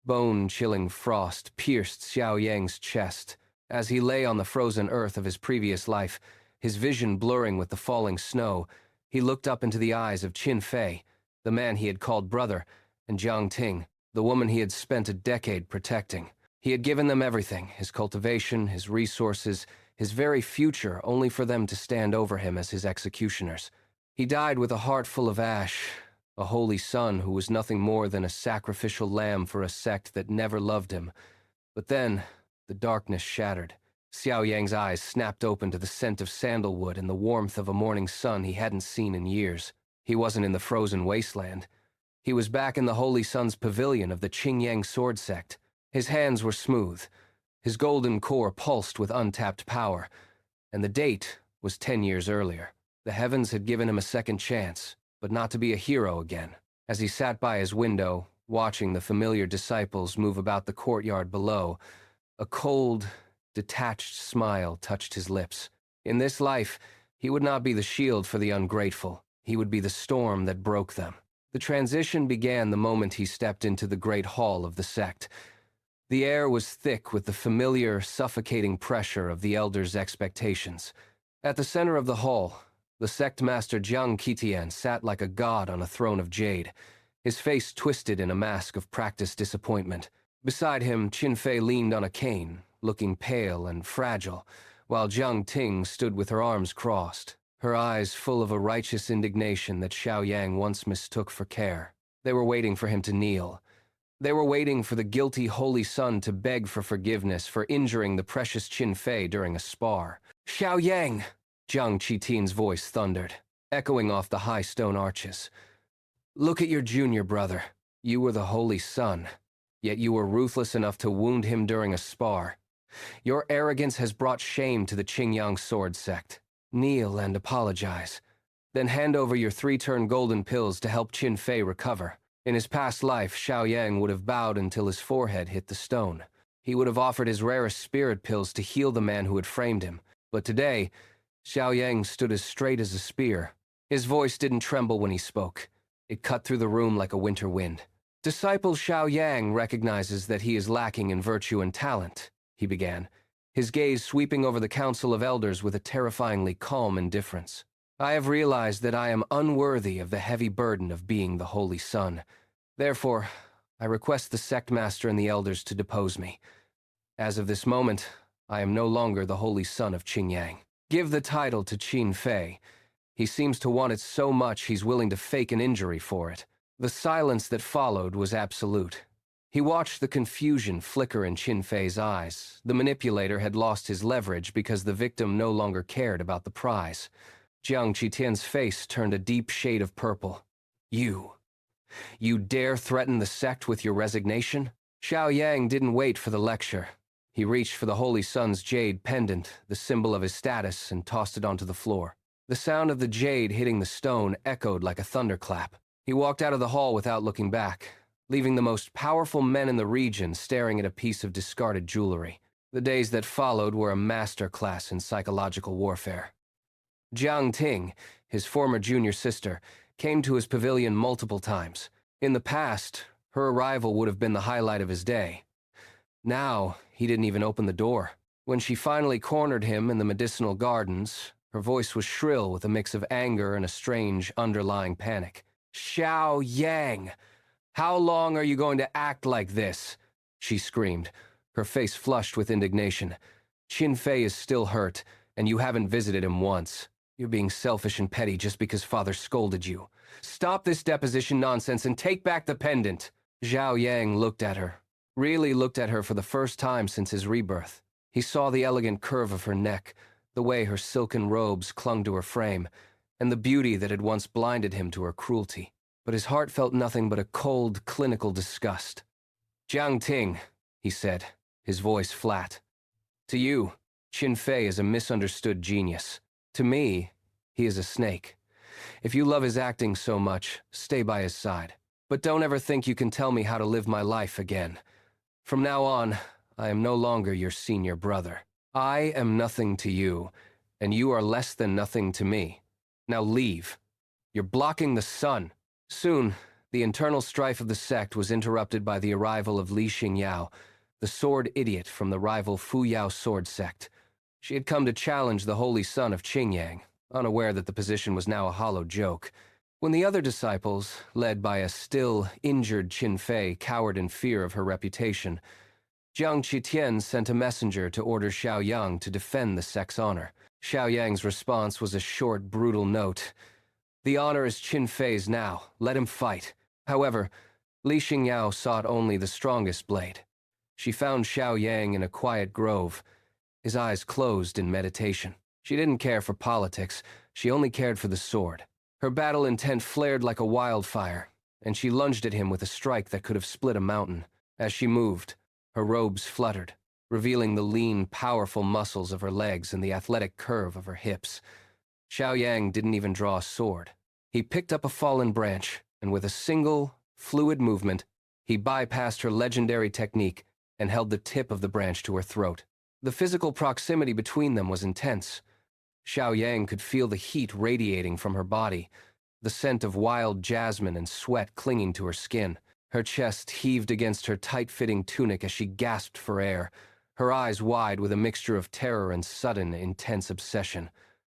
Bone-chilling frost pierced Xiao Yang's chest. As he lay on the frozen earth of his previous life, his vision blurring with the falling snow, he looked up into the eyes of Qin Fei, the man he had called brother, and Jiang Ting, the woman he had spent a decade protecting. He had given them everything, his cultivation, his resources, his very future, only for them to stand over him as his executioners. He died with a heart full of ash, a holy son who was nothing more than a sacrificial lamb for a sect that never loved him. But then, the darkness shattered. Xiao Yang's eyes snapped open to the scent of sandalwood and the warmth of a morning sun he hadn't seen in years. He wasn't in the frozen wasteland. He was back in the Holy Sun's pavilion of the Qingyang sword sect. His hands were smooth. His golden core pulsed with untapped power. And the date was 10 years earlier. The heavens had given him a second chance, but not to be a hero again. As he sat by his window, watching the familiar disciples move about the courtyard below, a cold, detached smile touched his lips. In this life, he would not be the shield for the ungrateful. He would be the storm that broke them. The transition began the moment he stepped into the great hall of the sect. The air was thick with the familiar, suffocating pressure of the elders' expectations. At the center of the hall, the sect master Jiang Qitian sat like a god on a throne of jade, his face twisted in a mask of practiced disappointment. Beside him, Qin Fei leaned on a cane, looking pale and fragile, while Jiang Ting stood with her arms crossed, her eyes full of a righteous indignation that Xiao Yang once mistook for care. They were waiting for him to kneel. They were waiting for the guilty holy son to beg for forgiveness for injuring the precious Qin Fei during a spar. "Xiao Yang!" Jiang Qitian's voice thundered, echoing off the high stone arches. "Look at your junior brother. You were the holy son, yet you were ruthless enough to wound him during a spar. Your arrogance has brought shame to the Qingyang sword sect. Kneel and apologize. Then hand over your 3-turn golden pills to help Qin Fei recover." In his past life, Xiao Yang would have bowed until his forehead hit the stone. He would have offered his rarest spirit pills to heal the man who had framed him. But today, Xiao Yang stood as straight as a spear. His voice didn't tremble when he spoke. It cut through the room like a winter wind. "Disciple Xiao Yang recognizes that he is lacking in virtue and talent," he began, his gaze sweeping over the council of elders with a terrifyingly calm indifference. "I have realized that I am unworthy of the heavy burden of being the Holy Son. Therefore, I request the sect master and the elders to depose me. As of this moment, I am no longer the Holy Son of Qingyang. Give the title to Qin Fei. He seems to want it so much he's willing to fake an injury for it." The silence that followed was absolute. He watched the confusion flicker in Qin Fei's eyes. The manipulator had lost his leverage because the victim no longer cared about the prize. Jiang Qitian's face turned a deep shade of purple. You dare threaten the sect with your resignation?" Xiao Yang didn't wait for the lecture. He reached for the Holy Son's jade pendant, the symbol of his status, and tossed it onto the floor. The sound of the jade hitting the stone echoed like a thunderclap. He walked out of the hall without looking back, leaving the most powerful men in the region staring at a piece of discarded jewelry. The days that followed were a master class in psychological warfare. Jiang Ting, his former junior sister, came to his pavilion multiple times. In the past, her arrival would have been the highlight of his day. Now, he didn't even open the door. When she finally cornered him in the medicinal gardens, her voice was shrill with a mix of anger and a strange underlying panic. "Xiao Yang! How long are you going to act like this?" she screamed, her face flushed with indignation. "Qin Fei is still hurt, and you haven't visited him once. You're being selfish and petty just because Father scolded you. Stop this deposition nonsense and take back the pendant." Xiao Yang looked at her, really looked at her for the first time since his rebirth. He saw the elegant curve of her neck, the way her silken robes clung to her frame, and the beauty that had once blinded him to her cruelty. But his heart felt nothing but a cold, clinical disgust. "Jiang Ting," he said, his voice flat. "To you, Qin Fei is a misunderstood genius. To me, he is a snake. If you love his acting so much, stay by his side. But don't ever think you can tell me how to live my life again. From now on, I am no longer your senior brother. I am nothing to you, and you are less than nothing to me. Now leave. You're blocking the sun." Soon, The internal strife of the sect was interrupted by the arrival of Li Xingyao, the sword idiot from the rival Fu Yao sword sect. She had come to challenge the holy son of Qingyang, unaware that the position was now a hollow joke. When the other disciples, led by a still injured Qin Fei, cowered in fear of her reputation, Jiang Qitian sent a messenger to order Xiao Yang to defend the sect's honor. Xiao Yang's response was a short, brutal note. "The honor is Qin Fei's now. Let him fight." However, Li Xingyao sought only the strongest blade. She found Xiao Yang in a quiet grove, his eyes closed in meditation. She didn't care for politics, she only cared for the sword. Her battle intent flared like a wildfire, and she lunged at him with a strike that could have split a mountain. As she moved, her robes fluttered, revealing the lean, powerful muscles of her legs and the athletic curve of her hips. Xiao Yang didn't even draw a sword. He picked up a fallen branch, and with a single, fluid movement, he bypassed her legendary technique and held the tip of the branch to her throat. The physical proximity between them was intense. Xiao Yang could feel the heat radiating from her body, the scent of wild jasmine and sweat clinging to her skin. Her chest heaved against her tight-fitting tunic as she gasped for air, her eyes wide with a mixture of terror and sudden, intense obsession.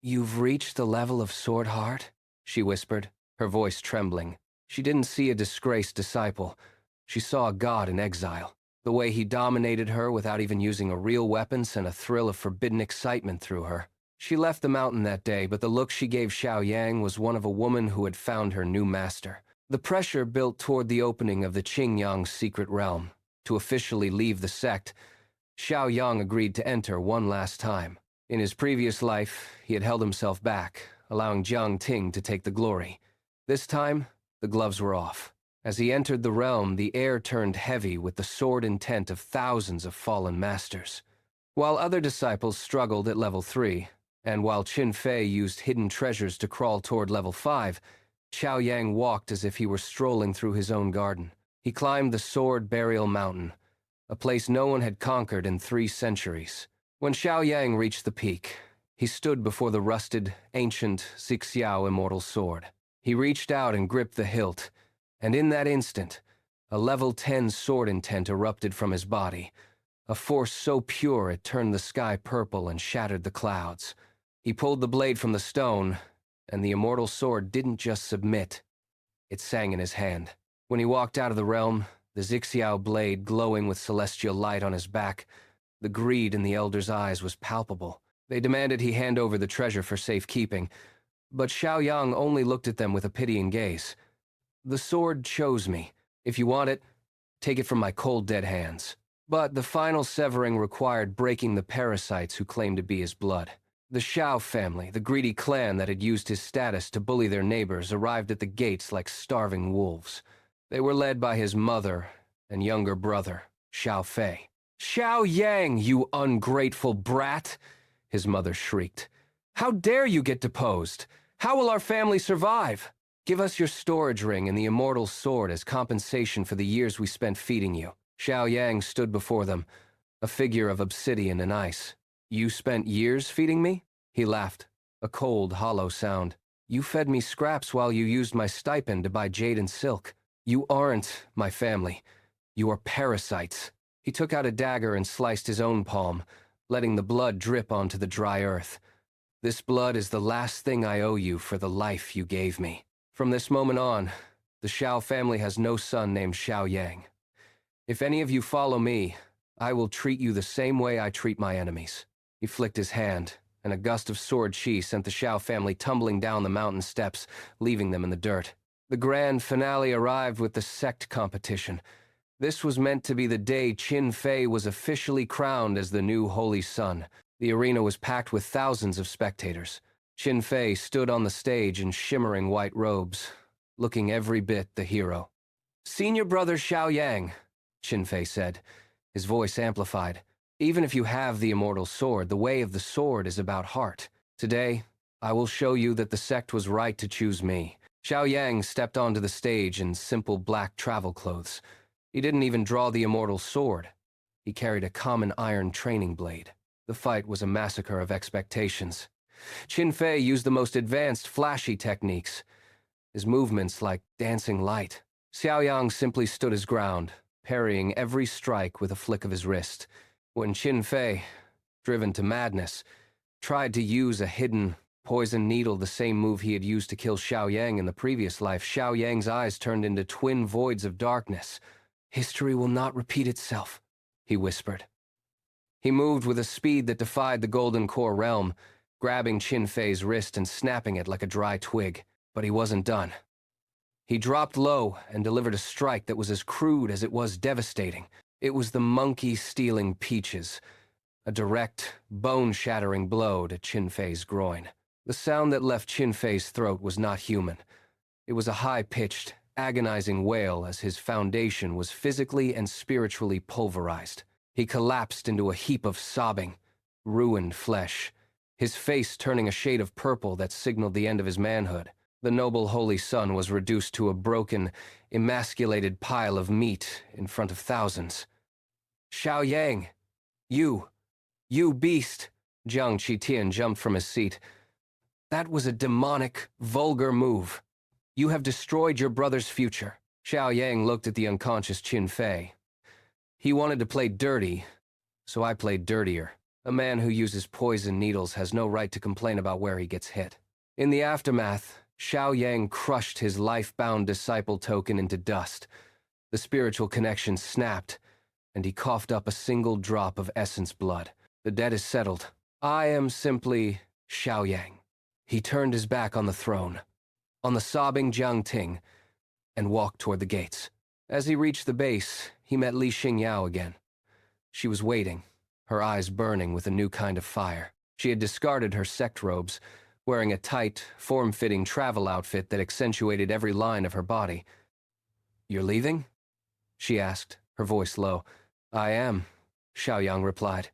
"You've reached the level of sword heart?" she whispered, her voice trembling. She didn't see a disgraced disciple. She saw a god in exile. The way he dominated her without even using a real weapon sent a thrill of forbidden excitement through her. She left the mountain that day, but the look she gave Xiao Yang was one of a woman who had found her new master. The pressure built toward the opening of the Qingyang secret realm. To officially leave the sect, Xiao Yang agreed to enter one last time. In his previous life, he had held himself back, allowing Jiang Ting to take the glory. This time, the gloves were off. As he entered the realm, the air turned heavy with the sword intent of thousands of fallen masters. While other disciples struggled at level 3, and while Qin Fei used hidden treasures to crawl toward level 5, Xiao Yang walked as if he were strolling through his own garden. He climbed the Sword Burial Mountain, a place no one had conquered in 3 centuries. When Xiao Yang reached the peak, he stood before the rusted, ancient Zixiao immortal sword. He reached out and gripped the hilt, and in that instant, a level 10 sword intent erupted from his body, a force so pure it turned the sky purple and shattered the clouds. He pulled the blade from the stone, and the immortal sword didn't just submit, it sang in his hand. When he walked out of the realm, the Zixiao blade glowing with celestial light on his back, the greed in the elder's eyes was palpable. They demanded he hand over the treasure for safekeeping, but Xiao Yang only looked at them with a pitying gaze. "The sword chose me. If you want it, take it from my cold, dead hands." But the final severing required breaking the parasites who claimed to be his blood. The Xiao family, the greedy clan that had used his status to bully their neighbors, arrived at the gates like starving wolves. They were led by his mother and younger brother, Xiao Fei. "Xiao Yang, you ungrateful brat!" his mother shrieked. "How dare you get deposed? How will our family survive? Give us your storage ring and the immortal sword as compensation for the years we spent feeding you." Xiao Yang stood before them, a figure of obsidian and ice. "You spent years feeding me?" He laughed, a cold, hollow sound. "You fed me scraps while you used my stipend to buy jade and silk. You aren't my family. You are parasites." He took out a dagger and sliced his own palm, letting the blood drip onto the dry earth. "This blood is the last thing I owe you for the life you gave me. From this moment on, the Xiao family has no son named Xiao Yang. If any of you follow me, I will treat you the same way I treat my enemies." He flicked his hand, and a gust of sword chi sent the Xiao family tumbling down the mountain steps, leaving them in the dirt. The grand finale arrived with the sect competition. This was meant to be the day Qin Fei was officially crowned as the new Holy Sun. The arena was packed with thousands of spectators. Qin Fei stood on the stage in shimmering white robes, looking every bit the hero. "Senior brother Xiao Yang," Qin Fei said, his voice amplified. "Even if you have the immortal sword, the way of the sword is about heart. Today, I will show you that the sect was right to choose me." Xiao Yang stepped onto the stage in simple black travel clothes. He didn't even draw the immortal sword. He carried a common iron training blade. The fight was a massacre of expectations. Qin Fei used the most advanced, flashy techniques, his movements like dancing light. Xiaoyang simply stood his ground, parrying every strike with a flick of his wrist. When Qin Fei, driven to madness, tried to use a hidden poison needle, the same move he had used to kill Xiaoyang in the previous life, Xiaoyang's eyes turned into twin voids of darkness. "History will not repeat itself," he whispered. He moved with a speed that defied the Golden Core realm, grabbing Qin Fei's wrist and snapping it like a dry twig. But he wasn't done. He dropped low and delivered a strike that was as crude as it was devastating. It was the monkey stealing peaches, a direct, bone-shattering blow to Qin Fei's groin. The sound that left Qin Fei's throat was not human. It was a high-pitched, agonizing wail as his foundation was physically and spiritually pulverized. He collapsed into a heap of sobbing, ruined flesh, his face turning a shade of purple that signaled the end of his manhood. The noble holy son was reduced to a broken, emasculated pile of meat in front of thousands. "Xiaoyang! You beast!" Jiang Qitian jumped from his seat. "That was a demonic, vulgar move. You have destroyed your brother's future." Xiaoyang looked at the unconscious Qin Fei. "He wanted to play dirty, so I played dirtier. A man who uses poison needles has no right to complain about where he gets hit." In the aftermath, Xiaoyang crushed his life-bound disciple token into dust. The spiritual connection snapped, and he coughed up a single drop of essence blood. "The debt is settled. I am simply Xiaoyang." He turned his back on the throne, on the sobbing Jiang Ting, and walked toward the gates. As he reached the base, he met Li Xingyao again. She was waiting, her eyes burning with a new kind of fire. She had discarded her sect robes, wearing a tight, form-fitting travel outfit that accentuated every line of her body. "You're leaving?" she asked, her voice low. "I am," Xiaoyang replied.